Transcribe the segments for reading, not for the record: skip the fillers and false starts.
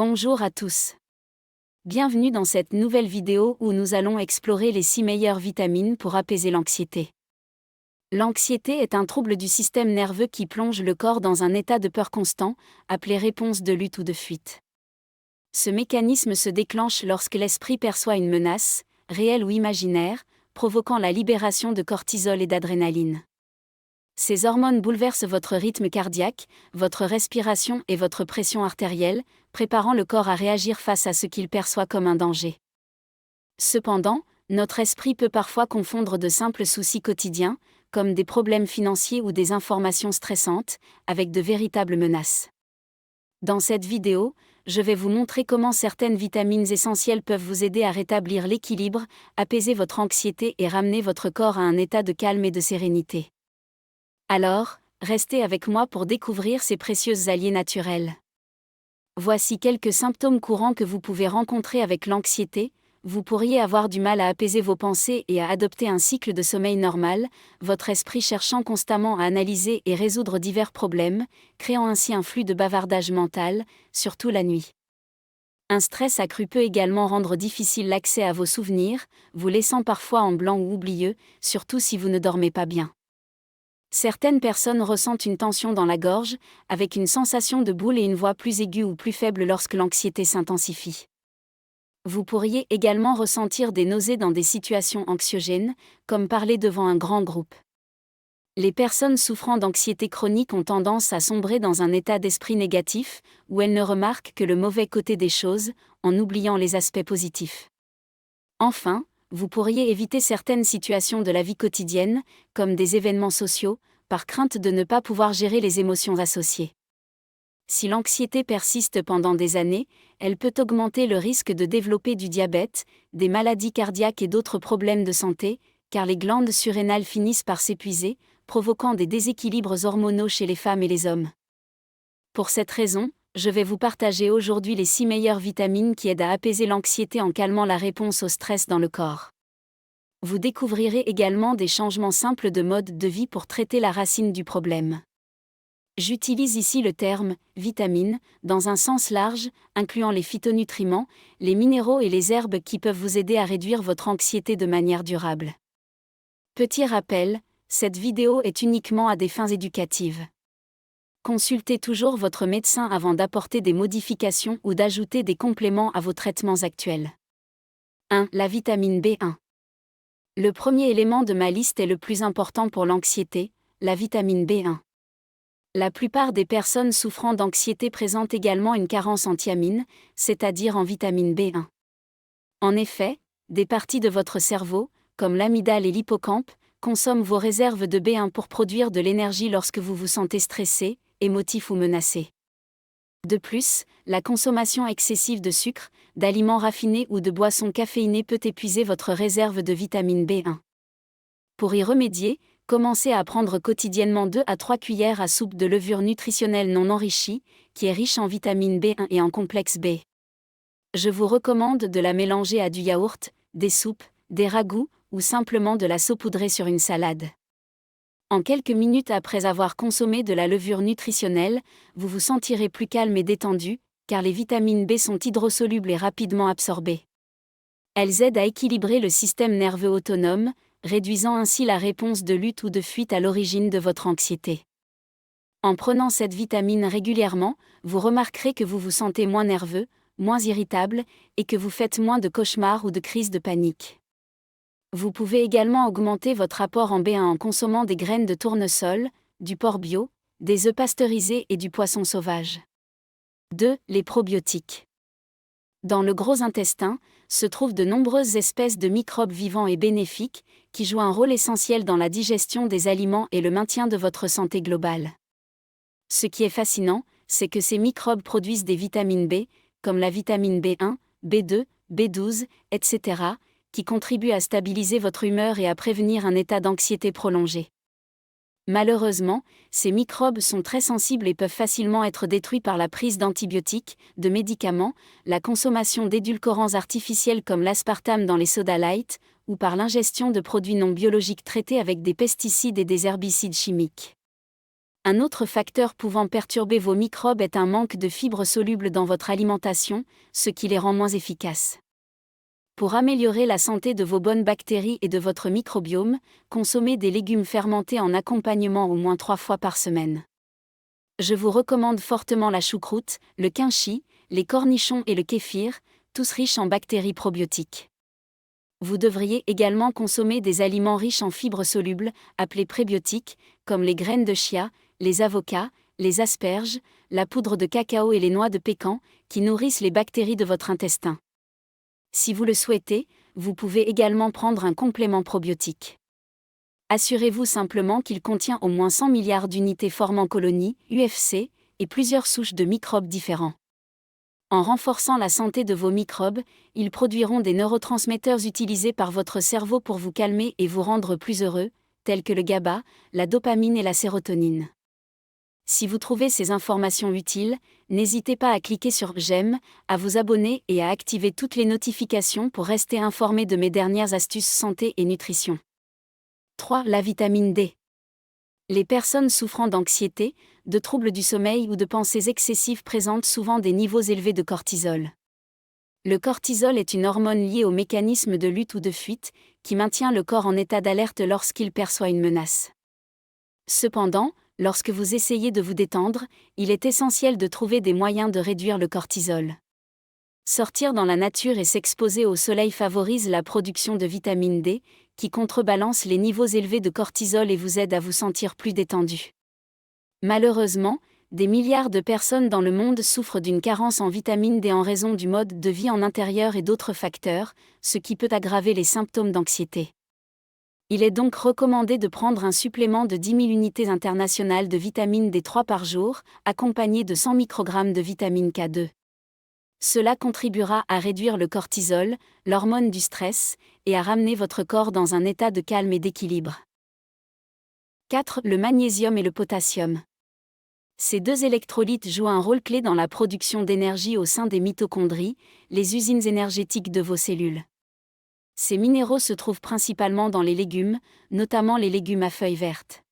Bonjour à tous. Bienvenue dans cette nouvelle vidéo où nous allons explorer les 6 meilleures vitamines pour apaiser l'anxiété. L'anxiété est un trouble du système nerveux qui plonge le corps dans un état de peur constant, appelé réponse de lutte ou de fuite. Ce mécanisme se déclenche lorsque l'esprit perçoit une menace, réelle ou imaginaire, provoquant la libération de cortisol et d'adrénaline. Ces hormones bouleversent votre rythme cardiaque, votre respiration et votre pression artérielle, préparant le corps à réagir face à ce qu'il perçoit comme un danger. Cependant, notre esprit peut parfois confondre de simples soucis quotidiens, comme des problèmes financiers ou des informations stressantes, avec de véritables menaces. Dans cette vidéo, je vais vous montrer comment certaines vitamines essentielles peuvent vous aider à rétablir l'équilibre, apaiser votre anxiété et ramener votre corps à un état de calme et de sérénité. Alors, restez avec moi pour découvrir ces précieux alliés naturels. Voici quelques symptômes courants que vous pouvez rencontrer avec l'anxiété. Vous pourriez avoir du mal à apaiser vos pensées et à adopter un cycle de sommeil normal, votre esprit cherchant constamment à analyser et résoudre divers problèmes, créant ainsi un flux de bavardage mental, surtout la nuit. Un stress accru peut également rendre difficile l'accès à vos souvenirs, vous laissant parfois en blanc ou oublieux, surtout si vous ne dormez pas bien. Certaines personnes ressentent une tension dans la gorge, avec une sensation de boule et une voix plus aiguë ou plus faible lorsque l'anxiété s'intensifie. Vous pourriez également ressentir des nausées dans des situations anxiogènes, comme parler devant un grand groupe. Les personnes souffrant d'anxiété chronique ont tendance à sombrer dans un état d'esprit négatif, où elles ne remarquent que le mauvais côté des choses, en oubliant les aspects positifs. Enfin, vous pourriez éviter certaines situations de la vie quotidienne, comme des événements sociaux, par crainte de ne pas pouvoir gérer les émotions associées. Si l'anxiété persiste pendant des années, elle peut augmenter le risque de développer du diabète, des maladies cardiaques et d'autres problèmes de santé, car les glandes surrénales finissent par s'épuiser, provoquant des déséquilibres hormonaux chez les femmes et les hommes. Pour cette raison, je vais vous partager aujourd'hui les 6 meilleures vitamines qui aident à apaiser l'anxiété en calmant la réponse au stress dans le corps. Vous découvrirez également des changements simples de mode de vie pour traiter la racine du problème. J'utilise ici le terme « vitamine » dans un sens large, incluant les phytonutriments, les minéraux et les herbes qui peuvent vous aider à réduire votre anxiété de manière durable. Petit rappel, cette vidéo est uniquement à des fins éducatives. Consultez toujours votre médecin avant d'apporter des modifications ou d'ajouter des compléments à vos traitements actuels. 1. La vitamine B1. Le premier élément de ma liste est le plus important pour l'anxiété, la vitamine B1. La plupart des personnes souffrant d'anxiété présentent également une carence en thiamine, c'est-à-dire en vitamine B1. En effet, des parties de votre cerveau, comme l'amygdale et l'hippocampe, consomment vos réserves de B1 pour produire de l'énergie lorsque vous vous sentez stressé, émotif ou menacé. De plus, la consommation excessive de sucre, d'aliments raffinés ou de boissons caféinées peut épuiser votre réserve de vitamine B1. Pour y remédier, commencez à prendre quotidiennement 2 à 3 cuillères à soupe de levure nutritionnelle non enrichie, qui est riche en vitamine B1 et en complexe B. Je vous recommande de la mélanger à du yaourt, des soupes, des ragoûts, ou simplement de la saupoudrer sur une salade. En quelques minutes après avoir consommé de la levure nutritionnelle, vous vous sentirez plus calme et détendu, car les vitamines B sont hydrosolubles et rapidement absorbées. Elles aident à équilibrer le système nerveux autonome, réduisant ainsi la réponse de lutte ou de fuite à l'origine de votre anxiété. En prenant cette vitamine régulièrement, vous remarquerez que vous vous sentez moins nerveux, moins irritable, et que vous faites moins de cauchemars ou de crises de panique. Vous pouvez également augmenter votre apport en B1 en consommant des graines de tournesol, du porc bio, des œufs pasteurisés et du poisson sauvage. 2. Les probiotiques. Dans le gros intestin, se trouvent de nombreuses espèces de microbes vivants et bénéfiques, qui jouent un rôle essentiel dans la digestion des aliments et le maintien de votre santé globale. Ce qui est fascinant, c'est que ces microbes produisent des vitamines B, comme la vitamine B1, B2, B12, etc., qui contribuent à stabiliser votre humeur et à prévenir un état d'anxiété prolongé. Malheureusement, ces microbes sont très sensibles et peuvent facilement être détruits par la prise d'antibiotiques, de médicaments, la consommation d'édulcorants artificiels comme l'aspartame dans les sodas light, ou par l'ingestion de produits non biologiques traités avec des pesticides et des herbicides chimiques. Un autre facteur pouvant perturber vos microbes est un manque de fibres solubles dans votre alimentation, ce qui les rend moins efficaces. Pour améliorer la santé de vos bonnes bactéries et de votre microbiome, consommez des légumes fermentés en accompagnement au moins 3 fois par semaine. Je vous recommande fortement la choucroute, le quinchi, les cornichons et le kéfir, tous riches en bactéries probiotiques. Vous devriez également consommer des aliments riches en fibres solubles, appelés prébiotiques, comme les graines de chia, les avocats, les asperges, la poudre de cacao et les noix de pécan, qui nourrissent les bactéries de votre intestin. Si vous le souhaitez, vous pouvez également prendre un complément probiotique. Assurez-vous simplement qu'il contient au moins 100 milliards d'unités formant colonies, UFC, et plusieurs souches de microbes différents. En renforçant la santé de vos microbes, ils produiront des neurotransmetteurs utilisés par votre cerveau pour vous calmer et vous rendre plus heureux, tels que le GABA, la dopamine et la sérotonine. Si vous trouvez ces informations utiles, n'hésitez pas à cliquer sur j'aime, à vous abonner et à activer toutes les notifications pour rester informé de mes dernières astuces santé et nutrition. 3. La vitamine D. Les personnes souffrant d'anxiété, de troubles du sommeil ou de pensées excessives présentent souvent des niveaux élevés de cortisol. Le cortisol est une hormone liée au mécanisme de lutte ou de fuite, qui maintient le corps en état d'alerte lorsqu'il perçoit une menace. Cependant, lorsque vous essayez de vous détendre, il est essentiel de trouver des moyens de réduire le cortisol. Sortir dans la nature et s'exposer au soleil favorise la production de vitamine D, qui contrebalance les niveaux élevés de cortisol et vous aide à vous sentir plus détendu. Malheureusement, des milliards de personnes dans le monde souffrent d'une carence en vitamine D en raison du mode de vie en intérieur et d'autres facteurs, ce qui peut aggraver les symptômes d'anxiété. Il est donc recommandé de prendre un supplément de 10 000 unités internationales de vitamine D3 par jour, accompagné de 100 microgrammes de vitamine K2. Cela contribuera à réduire le cortisol, l'hormone du stress, et à ramener votre corps dans un état de calme et d'équilibre. 4. Le magnésium et le potassium. Ces deux électrolytes jouent un rôle clé dans la production d'énergie au sein des mitochondries, les usines énergétiques de vos cellules. Ces minéraux se trouvent principalement dans les légumes, notamment les légumes à feuilles vertes.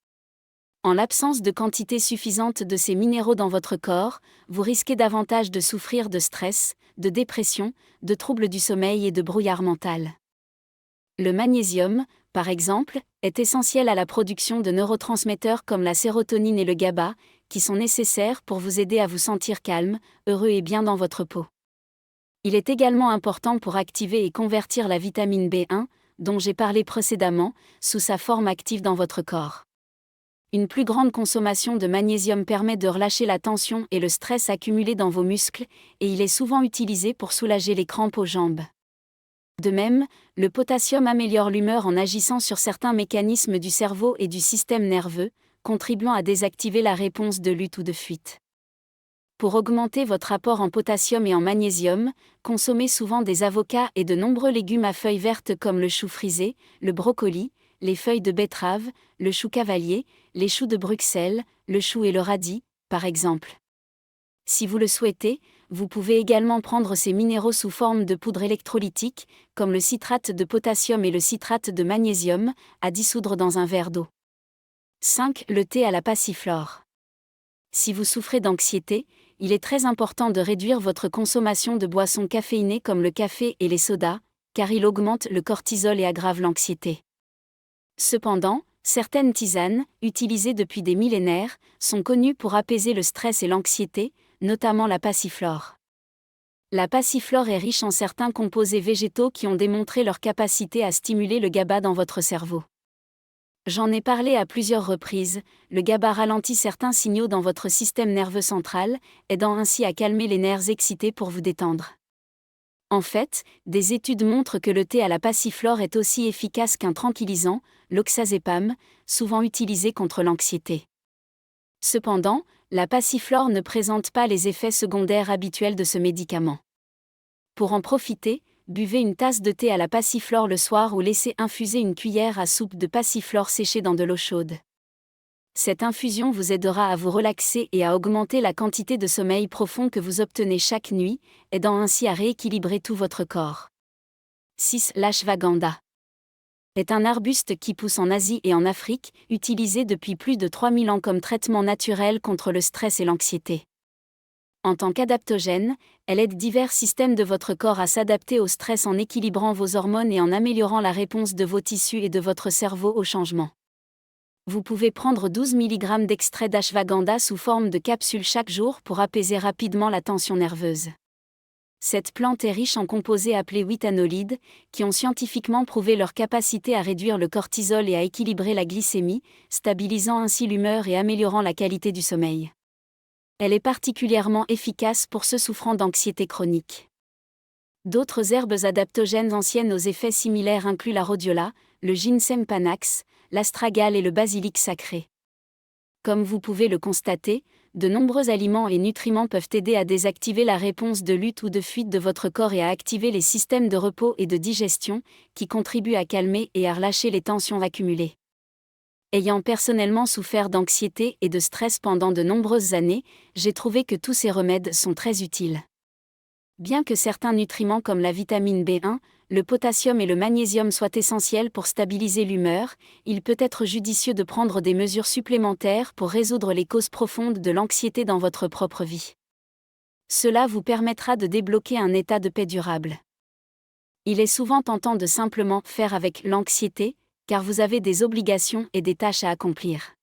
En l'absence de quantité suffisante de ces minéraux dans votre corps, vous risquez davantage de souffrir de stress, de dépression, de troubles du sommeil et de brouillard mental. Le magnésium, par exemple, est essentiel à la production de neurotransmetteurs comme la sérotonine et le GABA, qui sont nécessaires pour vous aider à vous sentir calme, heureux et bien dans votre peau. Il est également important pour activer et convertir la vitamine B1, dont j'ai parlé précédemment, sous sa forme active dans votre corps. Une plus grande consommation de magnésium permet de relâcher la tension et le stress accumulés dans vos muscles, et il est souvent utilisé pour soulager les crampes aux jambes. De même, le potassium améliore l'humeur en agissant sur certains mécanismes du cerveau et du système nerveux, contribuant à désactiver la réponse de lutte ou de fuite. Pour augmenter votre apport en potassium et en magnésium, consommez souvent des avocats et de nombreux légumes à feuilles vertes comme le chou frisé, le brocoli, les feuilles de betterave, le chou cavalier, les choux de Bruxelles, le chou et le radis, par exemple. Si vous le souhaitez, vous pouvez également prendre ces minéraux sous forme de poudre électrolytique, comme le citrate de potassium et le citrate de magnésium, à dissoudre dans un verre d'eau. 5. Le thé à la passiflore. Si vous souffrez d'anxiété, il est très important de réduire votre consommation de boissons caféinées comme le café et les sodas, car il augmente le cortisol et aggrave l'anxiété. Cependant, certaines tisanes, utilisées depuis des millénaires, sont connues pour apaiser le stress et l'anxiété, notamment la passiflore. La passiflore est riche en certains composés végétaux qui ont démontré leur capacité à stimuler le GABA dans votre cerveau. J'en ai parlé à plusieurs reprises, le GABA ralentit certains signaux dans votre système nerveux central, aidant ainsi à calmer les nerfs excités pour vous détendre. En fait, des études montrent que le thé à la passiflore est aussi efficace qu'un tranquillisant, l'oxazépam, souvent utilisé contre l'anxiété. Cependant, la passiflore ne présente pas les effets secondaires habituels de ce médicament. Pour en profiter, buvez une tasse de thé à la passiflore le soir ou laissez infuser une cuillère à soupe de passiflore séchée dans de l'eau chaude. Cette infusion vous aidera à vous relaxer et à augmenter la quantité de sommeil profond que vous obtenez chaque nuit, aidant ainsi à rééquilibrer tout votre corps. 6. L'ashwagandha. est un arbuste qui pousse en Asie et en Afrique, utilisé depuis plus de 3000 ans comme traitement naturel contre le stress et l'anxiété. En tant qu'adaptogène, elle aide divers systèmes de votre corps à s'adapter au stress en équilibrant vos hormones et en améliorant la réponse de vos tissus et de votre cerveau au changement. Vous pouvez prendre 12 mg d'extrait d'ashwagandha sous forme de capsule chaque jour pour apaiser rapidement la tension nerveuse. Cette plante est riche en composés appelés withanolides, qui ont scientifiquement prouvé leur capacité à réduire le cortisol et à équilibrer la glycémie, stabilisant ainsi l'humeur et améliorant la qualité du sommeil. Elle est particulièrement efficace pour ceux souffrant d'anxiété chronique. D'autres herbes adaptogènes anciennes aux effets similaires incluent la rhodiola, le ginseng panax, l'astragale et le basilic sacré. Comme vous pouvez le constater, de nombreux aliments et nutriments peuvent aider à désactiver la réponse de lutte ou de fuite de votre corps et à activer les systèmes de repos et de digestion, qui contribuent à calmer et à relâcher les tensions accumulées. Ayant personnellement souffert d'anxiété et de stress pendant de nombreuses années, j'ai trouvé que tous ces remèdes sont très utiles. Bien que certains nutriments comme la vitamine B1, le potassium et le magnésium soient essentiels pour stabiliser l'humeur, il peut être judicieux de prendre des mesures supplémentaires pour résoudre les causes profondes de l'anxiété dans votre propre vie. Cela vous permettra de débloquer un état de paix durable. Il est souvent tentant de simplement faire avec l'anxiété, car vous avez des obligations et des tâches à accomplir.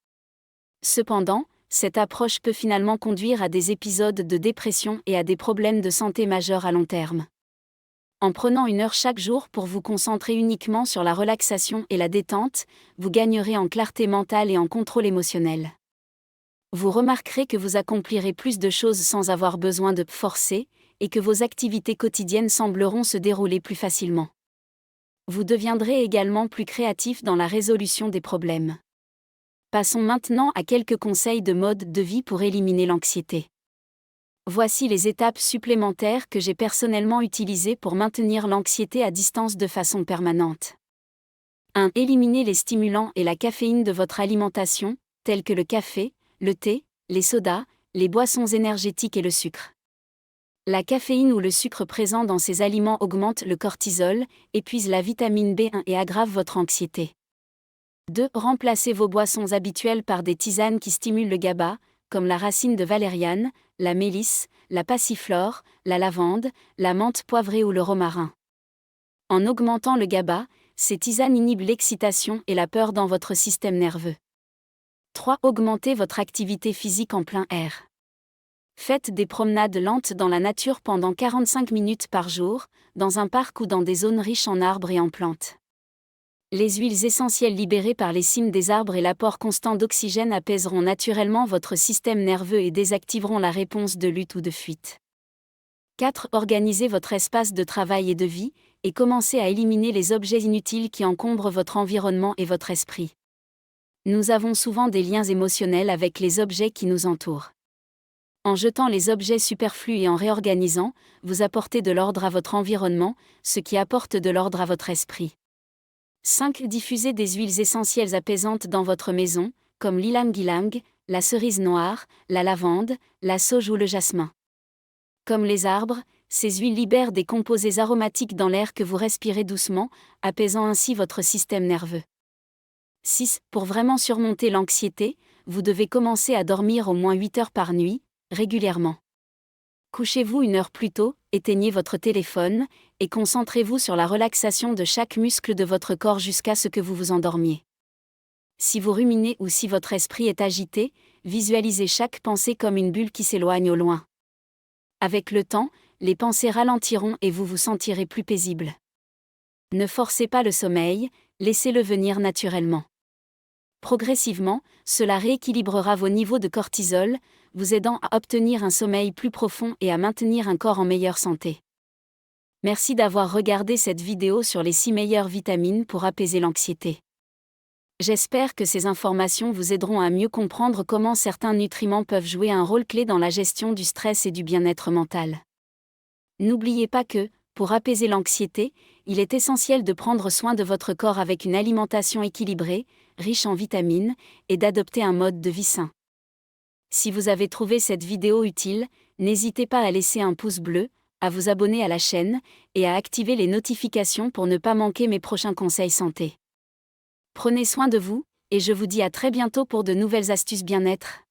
Cependant, cette approche peut finalement conduire à des épisodes de dépression et à des problèmes de santé majeurs à long terme. En prenant 1 heure chaque jour pour vous concentrer uniquement sur la relaxation et la détente, vous gagnerez en clarté mentale et en contrôle émotionnel. Vous remarquerez que vous accomplirez plus de choses sans avoir besoin de forcer, et que vos activités quotidiennes sembleront se dérouler plus facilement. Vous deviendrez également plus créatif dans la résolution des problèmes. Passons maintenant à quelques conseils de mode de vie pour éliminer l'anxiété. Voici les étapes supplémentaires que j'ai personnellement utilisées pour maintenir l'anxiété à distance de façon permanente. 1. Éliminez les stimulants et la caféine de votre alimentation, tels que le café, le thé, les sodas, les boissons énergétiques et le sucre. La caféine ou le sucre présent dans ces aliments augmente le cortisol, épuise la vitamine B1 et aggrave votre anxiété. 2. Remplacez vos boissons habituelles par des tisanes qui stimulent le GABA, comme la racine de valériane, la mélisse, la passiflore, la lavande, la menthe poivrée ou le romarin. En augmentant le GABA, ces tisanes inhibent l'excitation et la peur dans votre système nerveux. 3. Augmentez votre activité physique en plein air. Faites des promenades lentes dans la nature pendant 45 minutes par jour, dans un parc ou dans des zones riches en arbres et en plantes. Les huiles essentielles libérées par les cimes des arbres et l'apport constant d'oxygène apaiseront naturellement votre système nerveux et désactiveront la réponse de lutte ou de fuite. 4. Organisez votre espace de travail et de vie, et commencez à éliminer les objets inutiles qui encombrent votre environnement et votre esprit. Nous avons souvent des liens émotionnels avec les objets qui nous entourent. En jetant les objets superflus et en réorganisant, vous apportez de l'ordre à votre environnement, ce qui apporte de l'ordre à votre esprit. 5. Diffusez des huiles essentielles apaisantes dans votre maison, comme l'ilang-ilang, la cerise noire, la lavande, la sauge ou le jasmin. Comme les arbres, ces huiles libèrent des composés aromatiques dans l'air que vous respirez doucement, apaisant ainsi votre système nerveux. 6. Pour vraiment surmonter l'anxiété, vous devez commencer à dormir au moins 8 heures par nuit, régulièrement. Couchez-vous 1 heure plus tôt, éteignez votre téléphone, et concentrez-vous sur la relaxation de chaque muscle de votre corps jusqu'à ce que vous vous endormiez. Si vous ruminez ou si votre esprit est agité, visualisez chaque pensée comme une bulle qui s'éloigne au loin. Avec le temps, les pensées ralentiront et vous vous sentirez plus paisible. Ne forcez pas le sommeil, laissez-le venir naturellement. Progressivement, cela rééquilibrera vos niveaux de cortisol, vous aidant à obtenir un sommeil plus profond et à maintenir un corps en meilleure santé. Merci d'avoir regardé cette vidéo sur les 6 meilleures vitamines pour apaiser l'anxiété. J'espère que ces informations vous aideront à mieux comprendre comment certains nutriments peuvent jouer un rôle clé dans la gestion du stress et du bien-être mental. N'oubliez pas que, pour apaiser l'anxiété, il est essentiel de prendre soin de votre corps avec une alimentation équilibrée, riche en vitamines, et d'adopter un mode de vie sain. Si vous avez trouvé cette vidéo utile, n'hésitez pas à laisser un pouce bleu, à vous abonner à la chaîne, et à activer les notifications pour ne pas manquer mes prochains conseils santé. Prenez soin de vous, et je vous dis à très bientôt pour de nouvelles astuces bien-être.